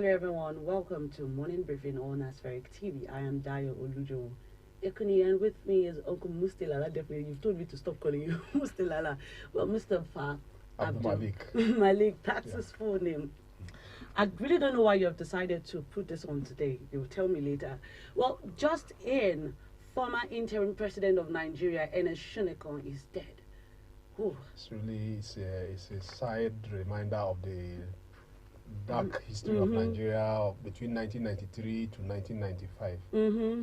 Hello everyone, welcome to Morning Briefing on Aspheric TV. I am Dayo Olujo Ekuni, and with me is Uncle Mustilala. Definitely, you've told me to stop calling you Mustilala. Well, Mustafa Malik. Malik, that's his full name. I really don't know why you have decided to put this on today. You'll tell me later. Well, just in, former interim president of Nigeria, Ernest Shonekon, is dead. Whew. It's a side reminder of the dark history of Nigeria between 1993 to 1995.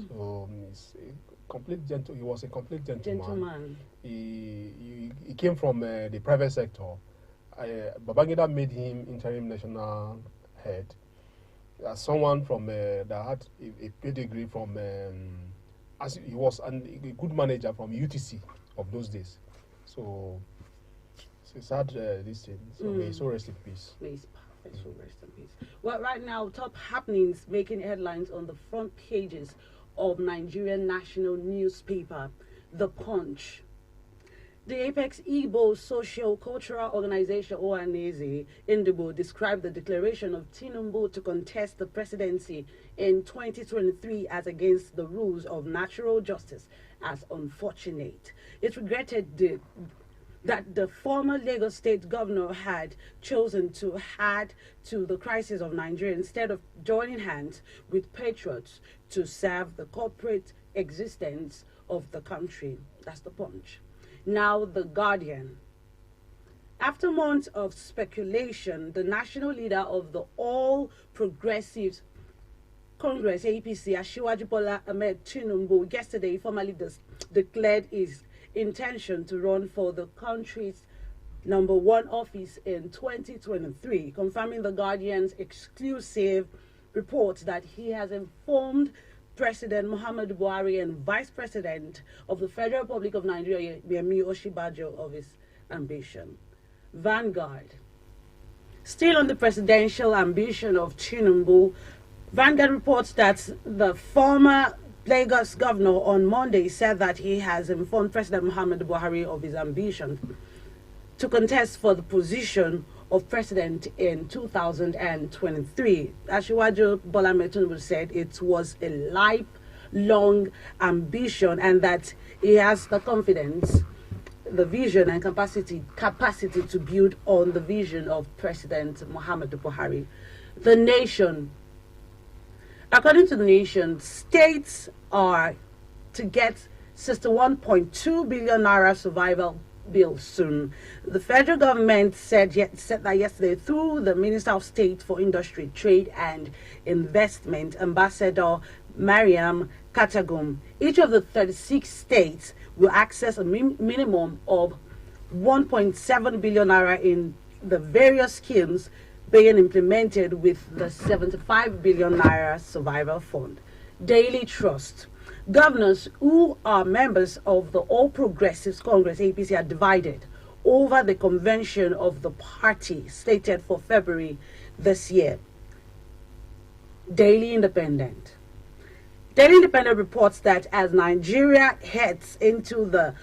So he was a complete gentleman. He came from the private sector. Babangida made him interim national head as someone from that had a pedigree from as he was a good manager from UTC of those days. So it's sad this thing. So may so rest in peace. So rest in peace. Well, right now, top happenings making headlines on the front pages of Nigerian national newspaper, The Punch. The Apex Igbo Socio-Cultural Organization, OANEZE, Indigo, described the declaration of Tinubu to contest the presidency in 2023 as against the rules of natural justice as unfortunate. It regretted that the former Lagos State governor had chosen to add to the crisis of Nigeria instead of joining hands with patriots to serve the corporate existence of the country. That's The Punch. Now, The Guardian. After months of speculation, the national leader of the All Progressives Congress, APC, Asiwaju Bola Ahmed Tinubu, yesterday formally declared his intention to run for the country's #1 office in 2023, confirming The Guardian's exclusive report that he has informed President Muhammadu Buhari and Vice President of the Federal Republic of Nigeria, Yemi Osinbajo, of his ambition. Vanguard. Still on the presidential ambition of Tinubu, Vanguard reports that the former Lagos governor on Monday said that he has informed President Muhammadu Buhari of his ambition to contest for the position of president in 2023. Asiwaju Bola Ahmed Tinubu said it was a lifelong ambition and that he has the confidence, the vision and capacity to build on the vision of President Muhammadu Buhari. The Nation. According to The Nation, states are to get 61.2 billion naira survival bill soon. The federal government said that yesterday through the Minister of State for Industry, Trade and Investment, Ambassador Mariam Katagum. Each of the 36 states will access a minimum of 1.7 billion naira in the various schemes being implemented with the 75 billion naira survival fund. Daily Trust. Governors who are members of the All Progressives Congress, APC, are divided over the convention of the party slated for February this year. Daily Independent. Daily Independent reports that as Nigeria heads into the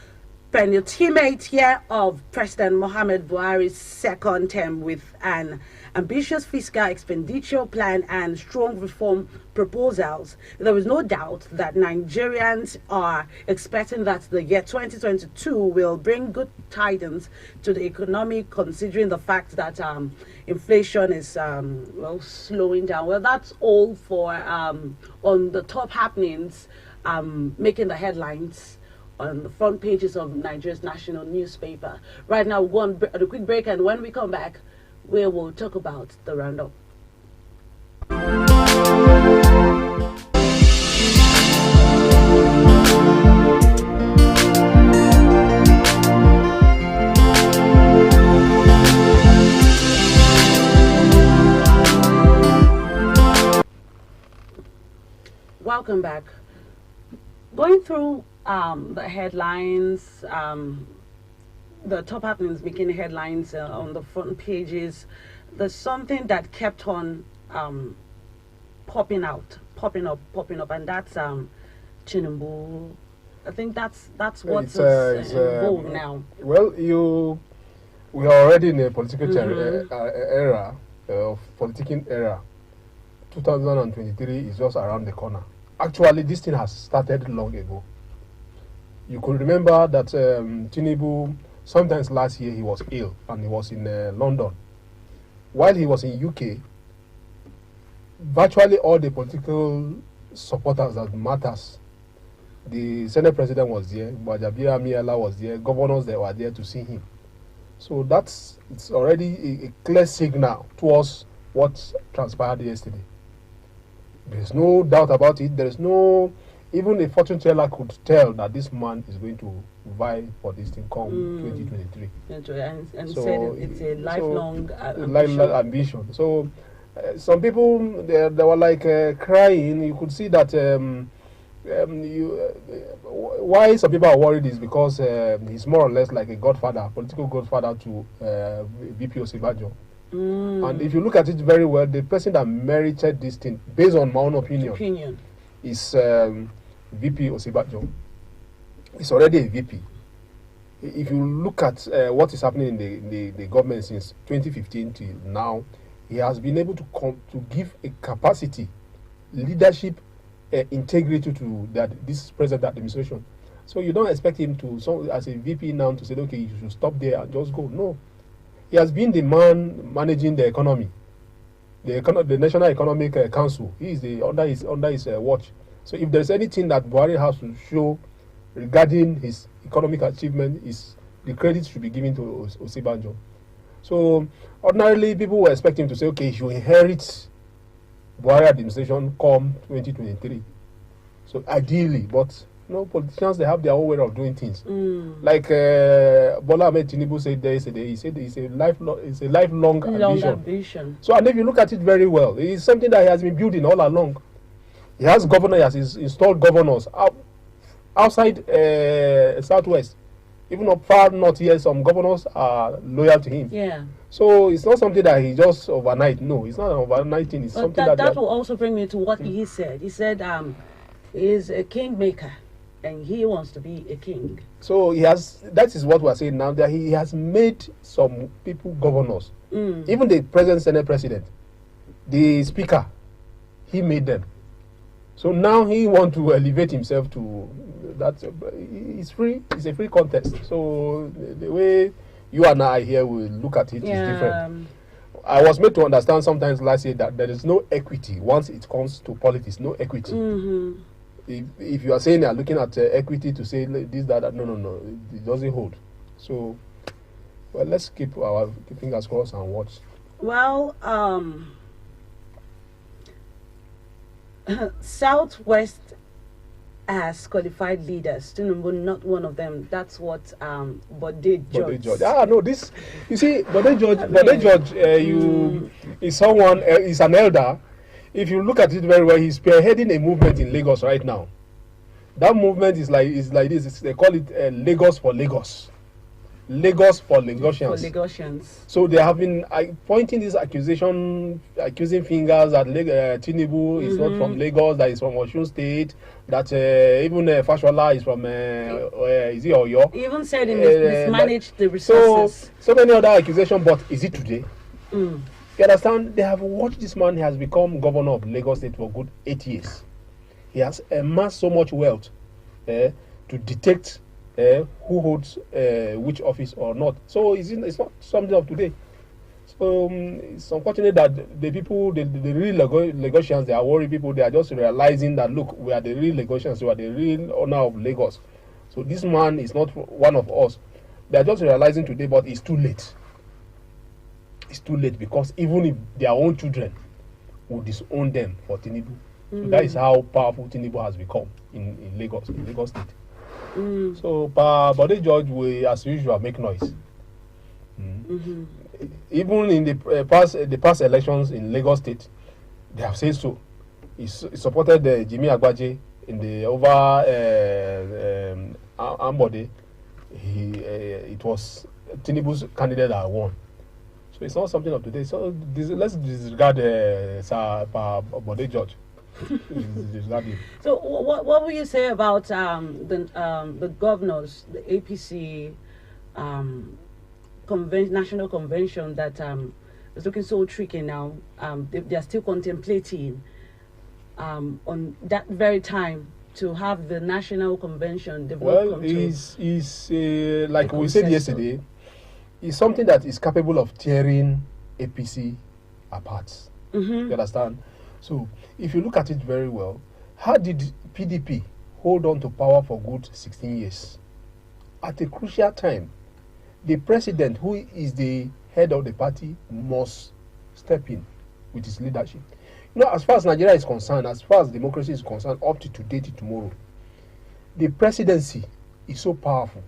penultimate year of President Muhammad Buhari's second term with an ambitious fiscal expenditure plan and strong reform proposals, there is no doubt that Nigerians are expecting that the year 2022 will bring good tidings to the economy, considering the fact that inflation is slowing down. Well, that's all for on the top happenings making the headlines on the front pages of Nigeria's national newspaper. Right now, we'll go on a quick break, and when we come back, we will talk about the roundup. Welcome back. Going through the headlines, the top happenings making headlines on the front pages, there's something that kept on popping up, and that's Tinubu. I think that's what's in vogue now. Well, we are already in a political era of politicking era. 2023 is just around the corner. Actually, this thing has started long ago. You could remember that Tinubu, sometimes last year he was ill and he was in London. While he was in UK, virtually all the political supporters that matters, the Senate President was there, Bajabira Miela was there, governors that were there to see him. So it's already a clear signal towards what transpired yesterday. There's no doubt about it. There is no, even a fortune teller could tell that this man is going to vie for this thing come 2023. And So, said it's a lifelong ambition. So some people they were like crying. You could see that why some people are worried is because he's more or less like a godfather, political godfather to VP Osinbajo. And if you look at it very well, the person that merited this thing, based on my own opinion. Is VP Osinbajo. He's already a VP. If you look at what is happening in the government since 2015 till now, he has been able to give a capacity, leadership, integrity to this present administration. So you don't expect him to, as a VP now, to say, okay, you should stop there and just go. No. He has been the man managing the economy, the National Economic Council. He is under his watch. So if there's anything that Buhari has to show regarding his economic achievement, the credit should be given to Osinbajo. So ordinarily, people were expecting him to say, okay, he should inherit Buhari administration come 2023. So ideally, but politicians, they have their own way of doing things. Like Bola Ahmed Tinubu said yesterday, he said it's a lifelong ambition. So, and if you look at it very well, it's something that he has been building all along. He has governors, he has installed governors outside Southwest. Even up far north here, some governors are loyal to him. Yeah. So it's not something that he just overnight. No, it's not an overnight thing. It's but something that will also bring me to what he said. He said he's a kingmaker and he wants to be a king. So that is what we're saying now, that he has made some people governors. Even the present Senate President, the Speaker, he made them. So now he wants to elevate himself to that. It's free. It's a free contest. So the way you and I here will look at it is different. I was made to understand sometimes last year that there is no equity once it comes to politics. No equity. If you are saying you are looking at equity to say this, that, no, it doesn't hold. So, well, let's keep our fingers crossed and watch. Well, Southwest has qualified leaders. Tinubu, not one of them. That's what Bode George. No, this, you see, Bode George, is someone, is an elder. If you look at it very well, he's spearheading a movement in Lagos right now. That movement is like this. They call it Lagos for Lagos. Lagos for Lagosians. So they have been pointing this accusing fingers at Tinubu is not from Lagos, that is from Osun State, that even Fashola is from is he Oyo? He even said he mismanaged the resources. So many other accusations, but is it today? You understand? They have watched this man. He has become governor of Lagos State for good 8 years. He has amassed so much wealth to detect who holds which office or not. So it's not something of today. So it's unfortunate that the people, the real Lagosians, they are worried people. They are just realizing that, look, we are the real Lagosians. We are the real owner of Lagos. So this man is not one of us. They are just realizing today, but it's too late. It's too late, because even if their own children will disown them for Tinubu. So that is how powerful Tinubu has become in Lagos State. So Bode George will, as usual, make noise. Even in the past elections in Lagos State, they have said so. He supported Jimmy Agbaje in the over Bode. It was Tinubu's candidate that won. So it's not something of today. So let's disregard Bode George. So what will you say about the governors, the APC national convention that is looking so tricky now? They are still contemplating on that very time to have the national convention develop? Well, is like we said yesterday, is something that is capable of tearing APC apart. You understand? So if you look at it very well, how did PDP hold on to power for good 16 years? At a crucial time, the president, who is the head of the party, must step in with his leadership. You know, as far as Nigeria is concerned, as far as democracy is concerned, up to today to tomorrow, the presidency is so powerful.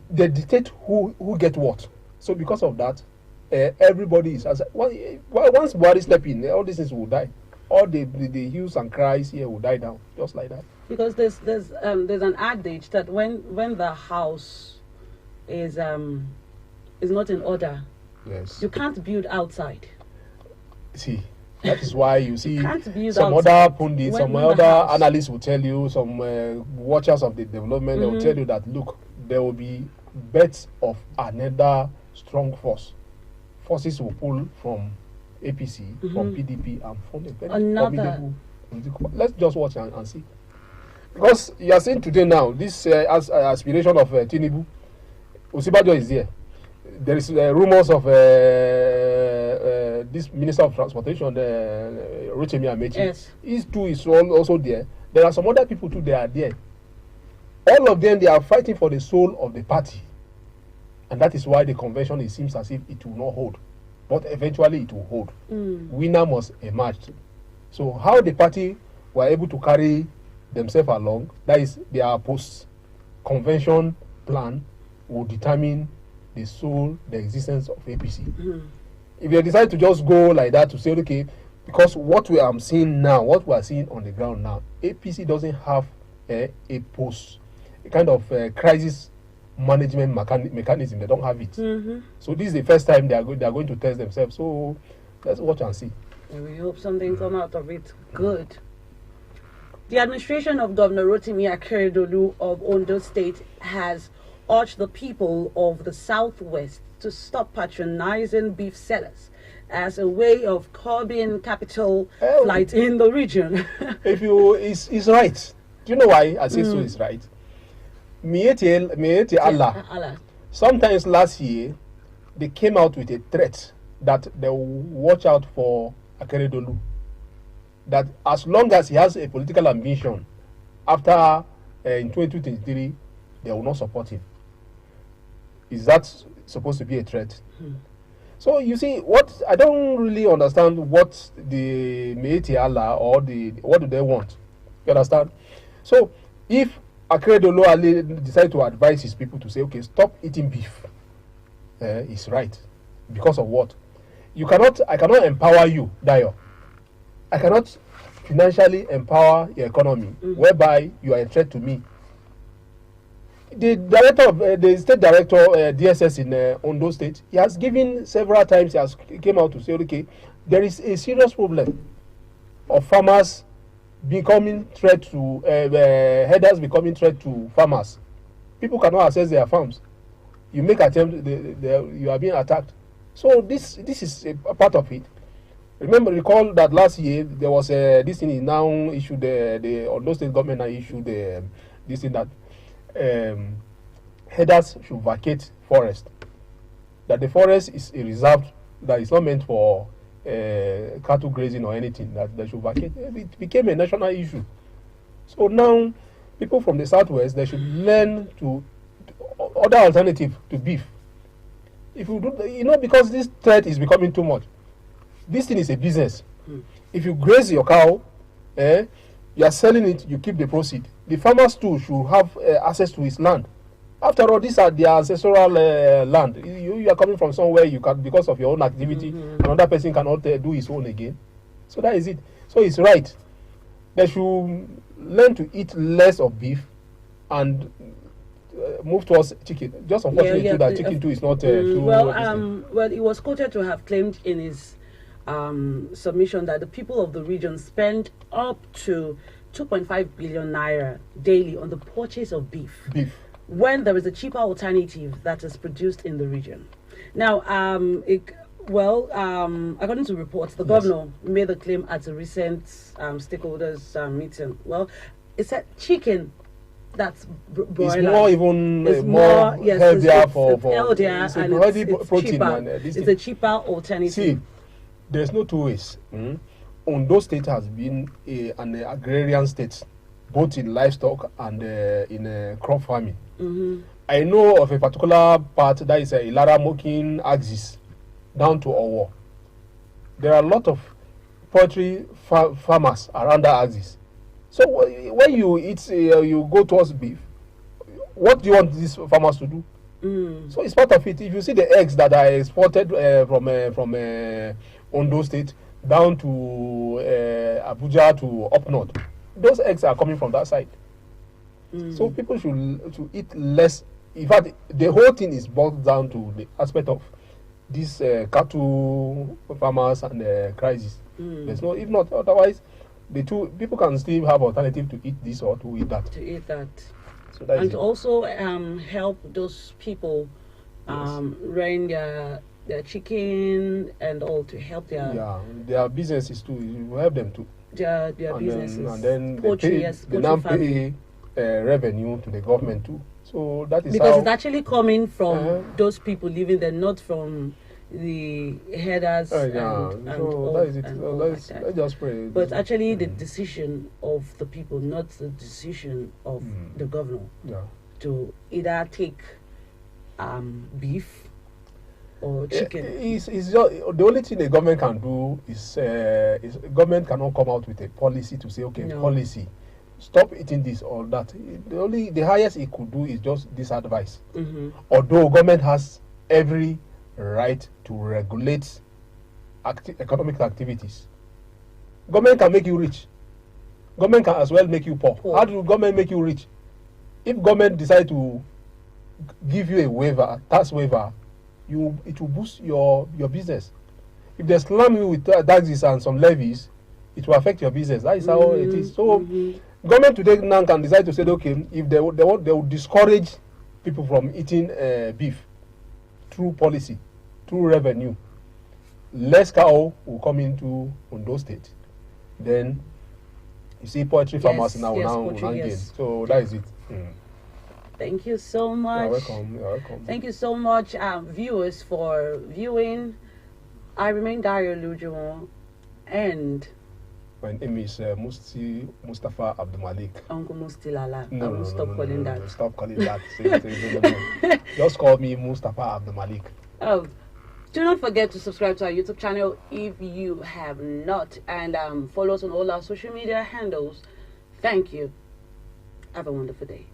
They dictate who get what. So because of that, everybody is, once Buhari step in, all these things will die. All the hues and cries here will die down, just like that. Because there's an adage that when the house is not in order, yes, you can't build outside. See, that is why you see some other pundits, some other analysts will tell you, some watchers of the development, they will tell you that, look, there will be bets of another strong forces will pull from APC, from PDP, and from the formidable political. Let's just watch and see. Because you are seeing today now, this aspiration of Tinubu, Osibajo is there. There is rumors of this Minister of Transportation, Rotimi Amechi. Yes. He too is also there. There are some other people too, they are there. All of them, they are fighting for the soul of the party. And that is why the convention, it seems as if it will not hold. But eventually it will hold. Winner must emerge. So how the party were able to carry themselves along, that is their post-convention plan, will determine the soul, the existence of APC. If they decide to just go like that to say, okay, because what we are seeing now, what we are seeing on the ground now, APC doesn't have a kind of crisis management mechanism. They don't have it. So this is the first time they are going to test themselves. So let's watch and see. And we hope something come out of it good. The administration of Governor Rotimi Akeredolu of Ondo State has urged the people of the Southwest to stop patronizing beef sellers as a way of curbing capital flight in the region. It's right. Do you know why I say so is right? Mieti Allah. Sometimes last year, they came out with a threat that they will watch out for Akeredolu. That as long as he has a political ambition, after in 2023, they will not support him. Is that supposed to be a threat? So you see, what I don't really understand what the Mieti Allah or what do they want? You understand? So if Akeredolu Ali decide to advise his people to say, okay, stop eating beef, he's right. Because of what? I cannot empower you, Dayo. I cannot financially empower your economy, whereby you are a threat to me. The director of the state director DSS in Ondo State, he has given several times. He has came out to say, okay, there is a serious problem of farmers becoming threat to headers becoming threat to farmers. People cannot access their farms. You make attempt, you are being attacked. So this is a part of it. Recall that last year there was this thing is now issued the Ondo State government now issued this thing that headers should vacate forest. That the forest is a reserve that is not meant for cattle grazing or anything. That they should vacate. It became a national issue. So now people from the southwest, they should learn to other alternative to beef. If you do, because this threat is becoming too much. This thing is a business. If you graze your cow, you are selling it, you keep the proceed. The farmers too should have access to his land. After all, these are their ancestral land. You are coming from somewhere you can, because of your own activity, another person cannot do his own again. So that is it. So it's right. They should learn to eat less of beef and move towards chicken. Just unfortunately that chicken too is not too. Well, he was quoted to have claimed in his submission that the people of the region spend up to 2.5 billion naira daily on the purchase of beef, when there is a cheaper alternative that is produced in the region. Now, Well, according to reports, the governor made the claim at a recent stakeholders meeting. Well, it said chicken that's broiler. It's more even It's more yes, healthier it's healthier it's and already it's protein cheaper. and It's a cheaper alternative. See, there's no two ways. Ondo State has been an agrarian state, both in livestock and in crop farming. I know of a particular part that is Ilara Mokin axis down to Owo. There are a lot of poultry farmers around that axis. So when you eat, you go towards beef. What do you want these farmers to do? So it's part of it. If you see the eggs that are exported from Ondo State down to Abuja to up north, those eggs are coming from that side. So people should eat less. In fact, the whole thing is boiled down to the aspect of these cattle farmers and the crisis. There's no, if not otherwise, the two people can still have alternative to eat this or to eat that. So that and also help those people run their chicken and all to help their businesses too. You help them too. Their businesses. And then they now pay revenue to the government too. So that is because it's actually coming from those people living there, not from the headers. So that is it. Let's just pray. But actually, the decision of the people, not the decision of the governor, to either take beef or chicken. It's just, the only thing the government can do is government cannot come out with a policy to say, okay, policy, stop eating this or that. The highest it could do is just this advice. Although government has every right to regulate economic activities. Government can make you rich. Government can as well make you poor. How do government make you rich? If government decide to give you a waiver, tax waiver, it will boost your business. If they slam you with taxes and some levies, it will affect your business. That is how it is. So government today now can decide to say, okay, if they will discourage people from eating beef through policy, through revenue. Less cow will come into Ondo State. Then you see poultry farmers now gain. So that is it. Thank you so much. You're welcome. You're welcome. Thank you so much, viewers, for viewing. I remain Dario Lujumo, and my name is Mustafa Abdulmalik. Uncle Mustilala. I won't stop calling that. Stop calling that. Just call me Mustafa Abdulmalik. Oh, do not forget to subscribe to our YouTube channel if you have not, and follow us on all our social media handles. Thank you. Have a wonderful day.